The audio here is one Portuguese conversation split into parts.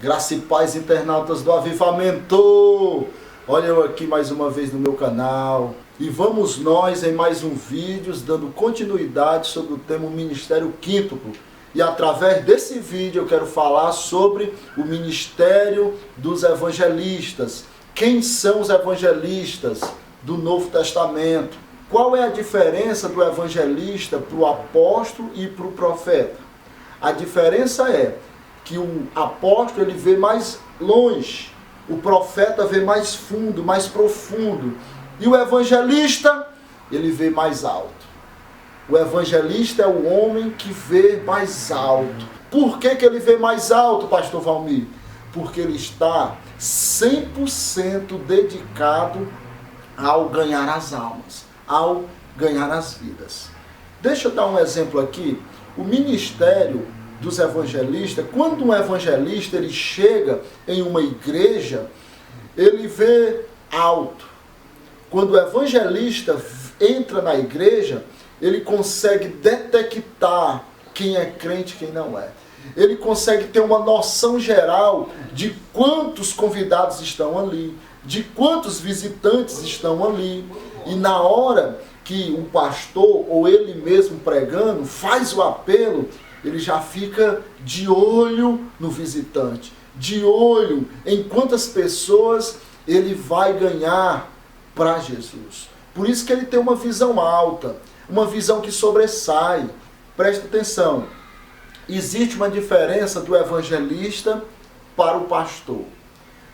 Graça e paz, internautas do Avivamento. Olha eu aqui mais uma vez no meu canal. E vamos nós em mais um vídeo dando continuidade sobre o tema Ministério Quíntuplo. E através desse vídeo eu quero falar sobre o ministério dos evangelistas. Quem são os evangelistas do Novo Testamento? Qual é a diferença do evangelista para o apóstolo e para o profeta? A diferença é que o apóstolo ele vê mais longe, o profeta vê mais fundo, mais profundo, e o evangelista ele vê mais alto. O evangelista é o homem que vê mais alto. Por que ele vê mais alto, pastor Valmir? Porque ele está 100% dedicado ao ganhar as almas, ao ganhar as vidas. Deixa eu dar um exemplo aqui. O ministério dos evangelistas, quando um evangelista ele chega em uma igreja, ele vê alto. Quando o evangelista entra na igreja, ele consegue detectar quem é crente e quem não é. Ele consegue ter uma noção geral de quantos convidados estão ali, de quantos visitantes estão ali. E na hora que o pastor ou ele mesmo pregando faz o apelo, ele já fica de olho no visitante, de olho em quantas pessoas ele vai ganhar para Jesus. Por isso que ele tem uma visão alta, uma visão que sobressai. Presta atenção, existe uma diferença do evangelista para o pastor.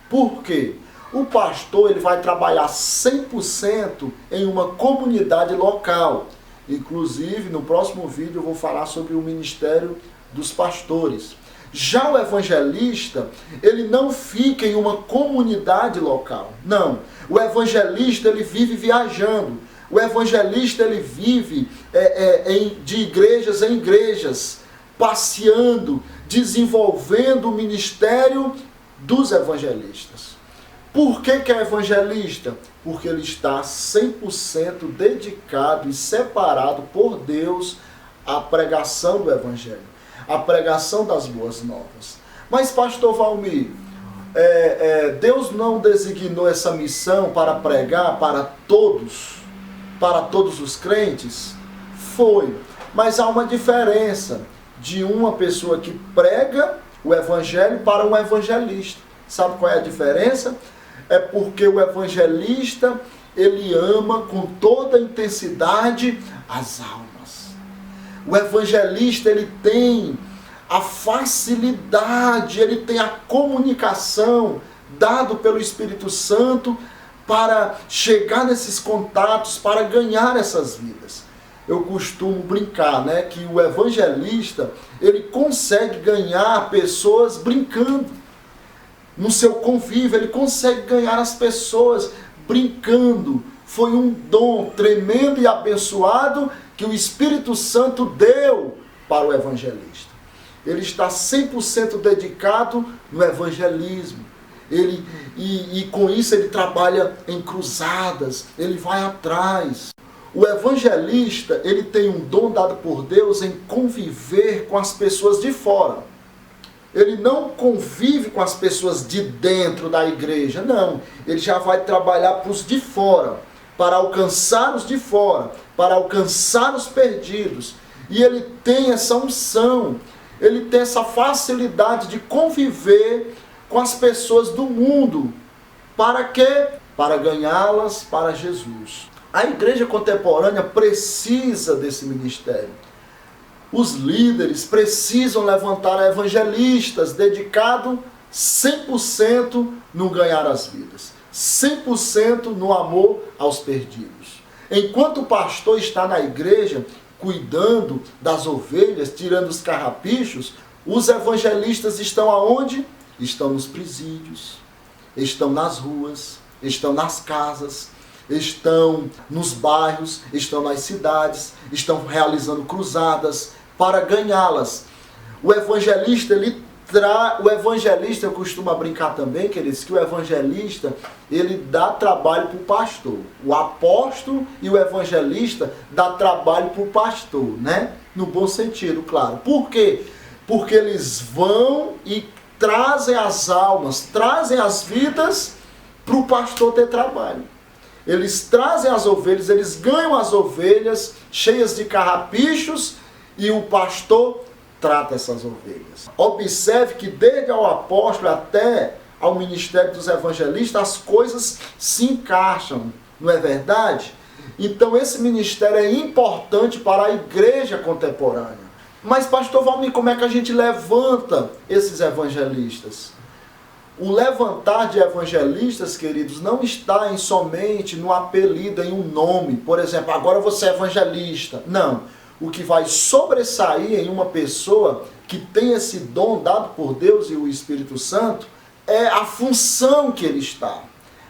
Por quê? O pastor ele vai trabalhar 100% em uma comunidade local. Inclusive, no próximo vídeo eu vou falar sobre o ministério dos pastores. Já o evangelista, ele não fica em uma comunidade local. Não. O evangelista, ele vive viajando. O evangelista, ele vive de igrejas em igrejas, passeando, desenvolvendo o ministério dos evangelistas. Por que é evangelista? Porque ele está 100% dedicado e separado por Deus à pregação do evangelho, à pregação das boas novas. Mas, pastor Valmir, Deus não designou essa missão para pregar para todos os crentes? Foi, mas há uma diferença de uma pessoa que prega o evangelho para um evangelista. Sabe qual é a diferença? É porque o evangelista, ele ama com toda a intensidade as almas. O evangelista, ele tem a facilidade, ele tem a comunicação dado pelo Espírito Santo para chegar nesses contatos, para ganhar essas vidas. Eu costumo brincar, né, que o evangelista, ele consegue ganhar pessoas brincando. No seu convívio, ele consegue ganhar as pessoas brincando. Foi um dom tremendo e abençoado que o Espírito Santo deu para o evangelista. Ele está 100% dedicado no evangelismo. E com isso ele trabalha em cruzadas, ele vai atrás. O evangelista, ele tem um dom dado por Deus em conviver com as pessoas de fora. Ele não convive com as pessoas de dentro da igreja, não. Ele já vai trabalhar para os de fora, para alcançar os de fora, para alcançar os perdidos. E ele tem essa unção, ele tem essa facilidade de conviver com as pessoas do mundo. Para quê? Para ganhá-las para Jesus. A igreja contemporânea precisa desse ministério. Os líderes precisam levantar evangelistas dedicados 100% no ganhar as vidas, 100% no amor aos perdidos. Enquanto o pastor está na igreja cuidando das ovelhas, tirando os carrapichos, os evangelistas estão aonde? Estão nos presídios, estão nas ruas, estão nas casas, estão nos bairros, estão nas cidades, estão realizando cruzadas para ganhá-las. O evangelista, eu costumo brincar também, queridos, que o evangelista, ele dá trabalho para o pastor. O apóstolo e o evangelista dá trabalho para o pastor, né? No bom sentido, claro. Por quê? Porque eles vão e trazem as almas, trazem as vidas para o pastor ter trabalho. Eles trazem as ovelhas, eles ganham as ovelhas cheias de carrapichos e o pastor trata essas ovelhas. Observe que desde ao apóstolo até ao ministério dos evangelistas, as coisas se encaixam, não é verdade? Então esse ministério é importante para a igreja contemporânea. Mas pastor Valmir, como é que a gente levanta esses evangelistas? O levantar de evangelistas, queridos, não está somente no apelido, em um nome. Por exemplo, agora você é evangelista. Não. O que vai sobressair em uma pessoa que tem esse dom dado por Deus e o Espírito Santo é a função que ele está.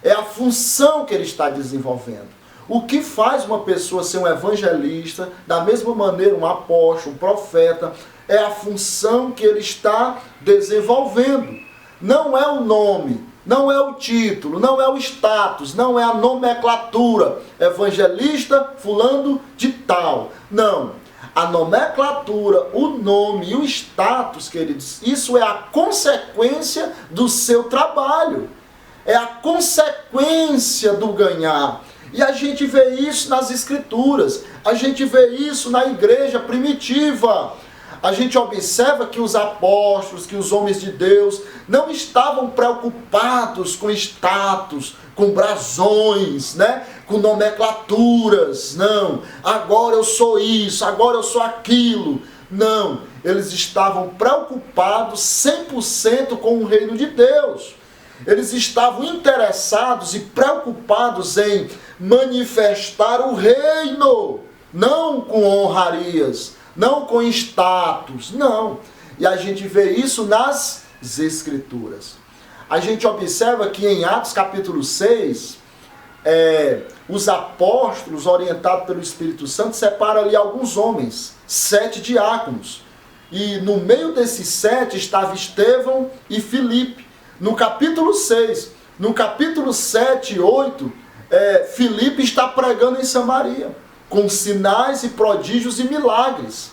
É a função que ele está desenvolvendo. O que faz uma pessoa ser um evangelista, da mesma maneira um apóstolo, um profeta, é a função que ele está desenvolvendo. Não é o nome, não é o título, não é o status, não é a nomenclatura. Evangelista fulano de tal. Não. A nomenclatura, o nome e o status, queridos, isso é a consequência do seu trabalho. É a consequência do ganhar. E a gente vê isso nas Escrituras. A gente vê isso na igreja primitiva. A gente observa que os apóstolos, que os homens de Deus não estavam preocupados com status, com brasões, né? Com nomenclaturas. Não, agora eu sou isso, agora eu sou aquilo. Não, eles estavam preocupados 100% com o reino de Deus. Eles estavam interessados e preocupados em manifestar o reino, não com honrarias, não com status, não. E a gente vê isso nas Escrituras. A gente observa que em Atos capítulo 6, os apóstolos, orientados pelo Espírito Santo, separam ali alguns homens, 7 diáconos. E no meio desses 7 estava Estevão e Filipe. No capítulo 6, no capítulo 7 e 8, Filipe está pregando em Samaria, com sinais e prodígios e milagres.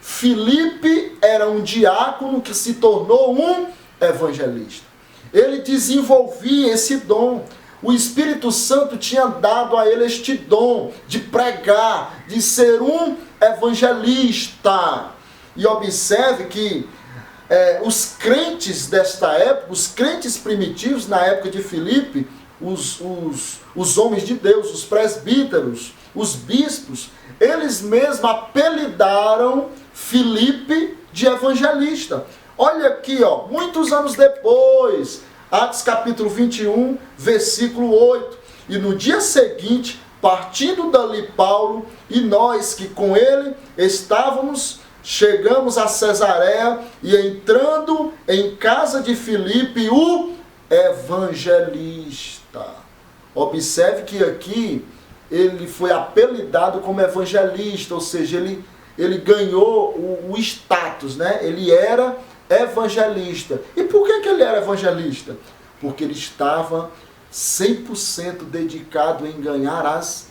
Filipe era um diácono que se tornou um evangelista. Ele desenvolvia esse dom. O Espírito Santo tinha dado a ele este dom de pregar, de ser um evangelista. E observe que os crentes desta época, os crentes primitivos na época de Filipe, os homens de Deus, os presbíteros, os bispos, eles mesmos apelidaram Filipe de evangelista. Olha aqui, muitos anos depois, Atos capítulo 21, versículo 8. E no dia seguinte, partindo dali Paulo e nós que com ele estávamos, chegamos a Cesareia e entrando em casa de Filipe, o evangelista. Observe que aqui ele foi apelidado como evangelista, ou seja, ele ganhou o status, né? Ele era evangelista. E por que ele era evangelista? Porque ele estava 100% dedicado em ganhar as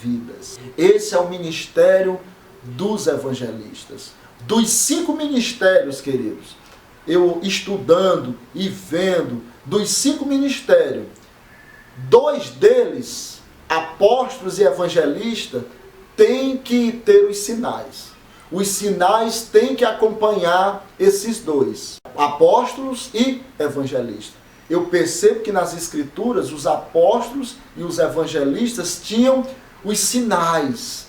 vidas. Esse é o ministério dos evangelistas. Dos 5 ministérios, queridos, eu estudando e vendo, dos 5 ministérios, 2 deles, apóstolos e evangelistas, têm que ter os sinais. Os sinais têm que acompanhar esses 2, apóstolos e evangelistas. Eu percebo que nas Escrituras, os apóstolos e os evangelistas tinham os sinais,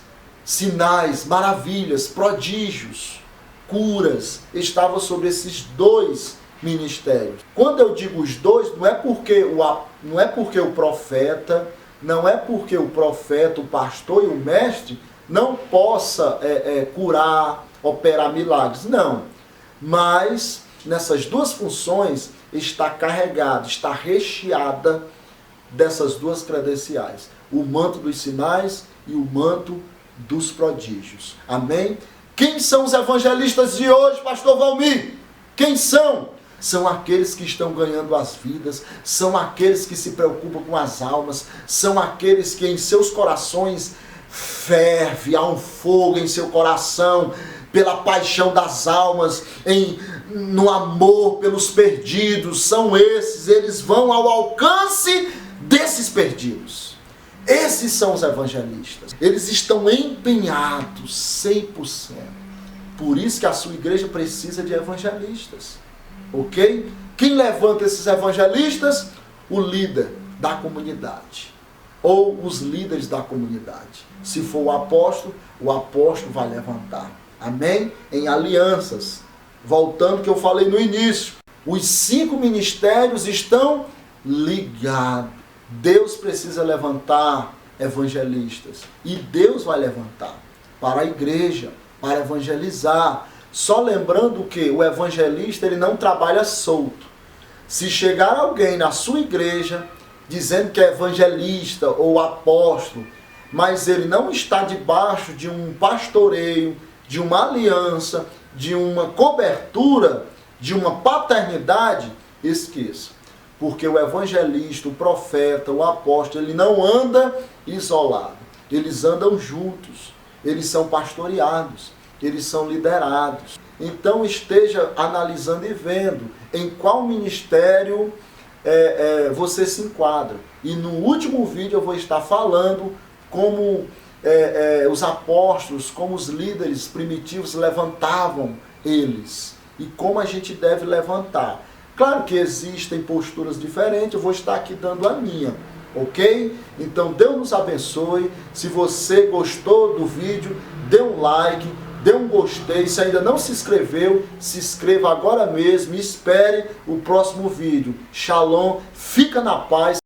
maravilhas, prodígios, curas, estavam sobre esses 2 ministérios. Quando eu digo os 2, não é porque o profeta, o pastor e o mestre não possa curar, operar milagres. Não. Mas nessas 2 funções está carregado, está recheada dessas 2 credenciais. O manto dos sinais e o manto dos prodígios. Amém? Quem são os evangelistas de hoje, pastor Valmir? Quem são? São aqueles que estão ganhando as vidas, são aqueles que se preocupam com as almas, são aqueles que em seus corações ferve, há um fogo em seu coração, pela paixão das almas, em no amor pelos perdidos, são esses, eles vão ao alcance desses perdidos. Esses são os evangelistas. Eles estão empenhados 100%. Por isso que a sua igreja precisa de evangelistas. Ok? Quem levanta esses evangelistas? O líder da comunidade. Ou os líderes da comunidade. Se for o apóstolo vai levantar. Amém? Em alianças. Voltando ao que eu falei no início. Os 5 ministérios estão ligados. Deus precisa levantar evangelistas. E Deus vai levantar para a igreja, para evangelizar. Só lembrando que o evangelista ele não trabalha solto. Se chegar alguém na sua igreja dizendo que é evangelista ou apóstolo, mas ele não está debaixo de um pastoreio, de uma aliança, de uma cobertura, de uma paternidade, esqueça. Porque o evangelista, o profeta, o apóstolo, ele não anda isolado. Eles andam juntos. Eles são pastoreados. Eles são liderados. Então esteja analisando e vendo em qual ministério você se enquadra. E no último vídeo eu vou estar falando como os apóstolos, como os líderes primitivos levantavam eles. E como a gente deve levantar. Claro que existem posturas diferentes, eu vou estar aqui dando a minha, ok? Então Deus nos abençoe. Se você gostou do vídeo, dê um like, dê um gostei. Se ainda não se inscreveu, se inscreva agora mesmo e espere o próximo vídeo. Shalom, fica na paz.